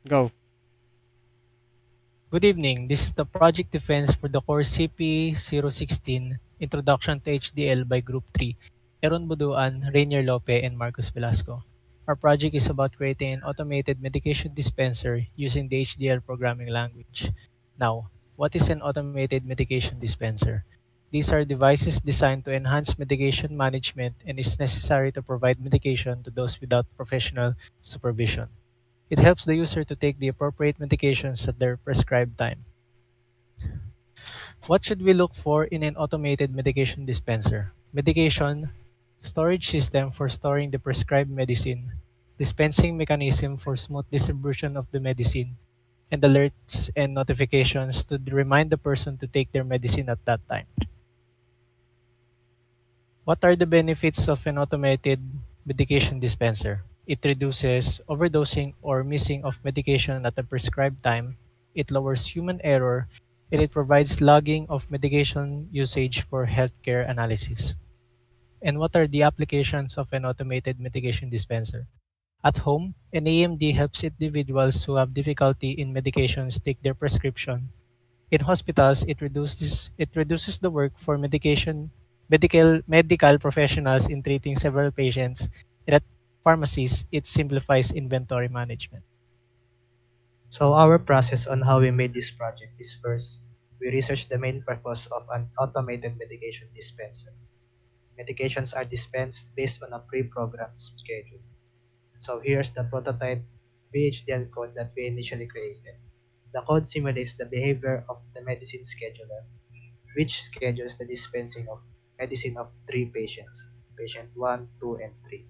Go. Good evening. This is the project defense for the course CP016 Introduction to HDL by Group 3, Aaron Buduan, Rainier Lope, and Marcos Velasco. Our project is about creating an automated medication dispenser using the HDL programming language. Now, what is an automated medication dispenser? These are devices designed to enhance medication management and is necessary to provide medication to those without professional supervision. It helps the user to take the appropriate medications at their prescribed time. What should we look for in an automated medication dispenser? Medication, storage system for storing the prescribed medicine, dispensing mechanism for smooth distribution of the medicine, and alerts and notifications to remind the person to take their medicine at that time. What are the benefits of an automated medication dispenser? It reduces overdosing or missing of medication at the prescribed time. It lowers human error, and it provides logging of medication usage for healthcare analysis. And what are the applications of an automated medication dispenser? At home, an AMD helps individuals who have difficulty in medications take their prescription. In hospitals, it reduces the work for medical professionals in treating several patients. And at pharmacies, it simplifies inventory management. So our process on how we made this project is first, we researched the main purpose of an automated medication dispenser. Medications are dispensed based on a pre-programmed schedule. So here's the prototype VHDL code that we initially created. The code simulates the behavior of the medicine scheduler, which schedules the dispensing of medicine of three patients, patient 1, 2, and 3.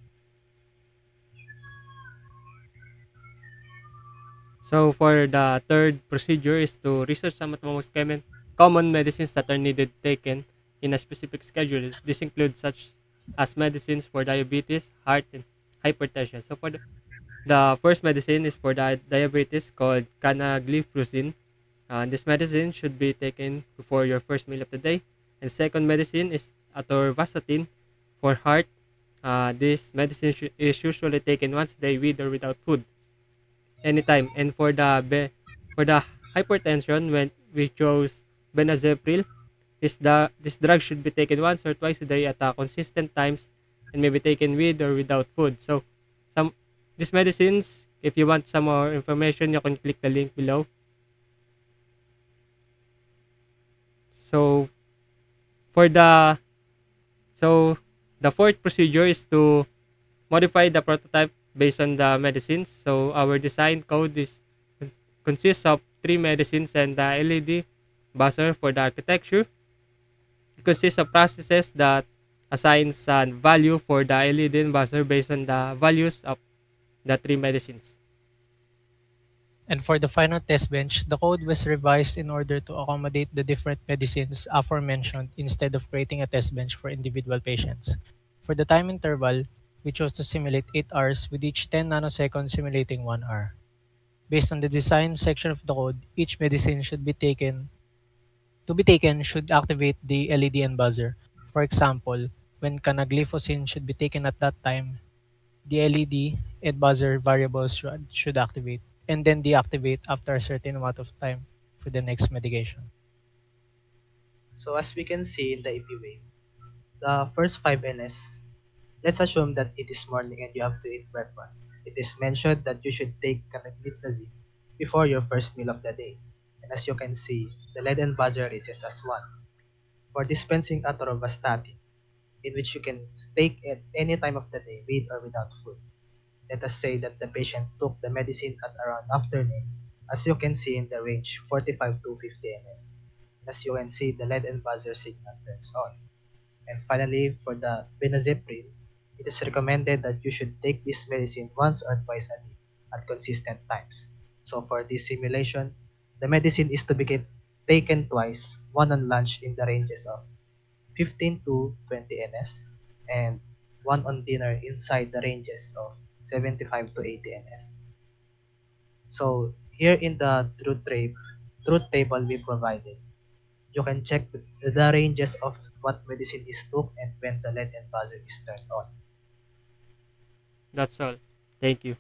So for the third procedure is to research some of the most common medicines that are needed taken in a specific schedule. This includes such as medicines for diabetes, heart, and hypertension. So for the first medicine is for diabetes called canagliflozin. This medicine should be taken before your first meal of the day. And second medicine is atorvastatin for heart. This medicine is usually taken once a day with or without food anytime. And for for the hypertension, when we chose benazepril, this drug should be taken once or twice a day at consistent times and may be taken with or without food. So some these medicines, if you want some more information, you can click the link below. So for so the fourth procedure is to modify the prototype based on the medicines. So our design code consists of three medicines and the LED buzzer for the architecture. It consists of processes that assigns a value for the LED and buzzer based on the values of the three medicines. And for the final test bench, the code was revised in order to accommodate the different medicines aforementioned instead of creating a test bench for individual patients. For the time interval, we chose to simulate 8 hours with each 10 nanoseconds simulating 1 hour. Based on the design section of the code, each medicine should be taken should activate the LED and buzzer. For example, when canagliflozin should be taken at that time, the LED and buzzer variables should activate and then deactivate after a certain amount of time for the next medication. So as we can see in the EP wave, the first 5 NS, let's assume that it is morning and you have to eat breakfast. It is mentioned that you should take canagliflozin before your first meal of the day. And as you can see, the lead and buzzer is as 1. For dispensing atorvastatin, in which you can take at any time of the day with or without food. Let us say that the patient took the medicine at around afternoon, as you can see in the range 45 to 50 ns. As you can see, the lead and buzzer signal turns on. And finally, for the benazepril, it is recommended that you should take this medicine once or twice a day at consistent times. So for this simulation, the medicine is to be taken twice, one on lunch in the ranges of 15 to 20 ns, and one on dinner inside the ranges of 75 to 80 ns. So here in the truth table we provided, you can check the ranges of what medicine is took and when the lead and buzzer is turned on. That's all. Thank you.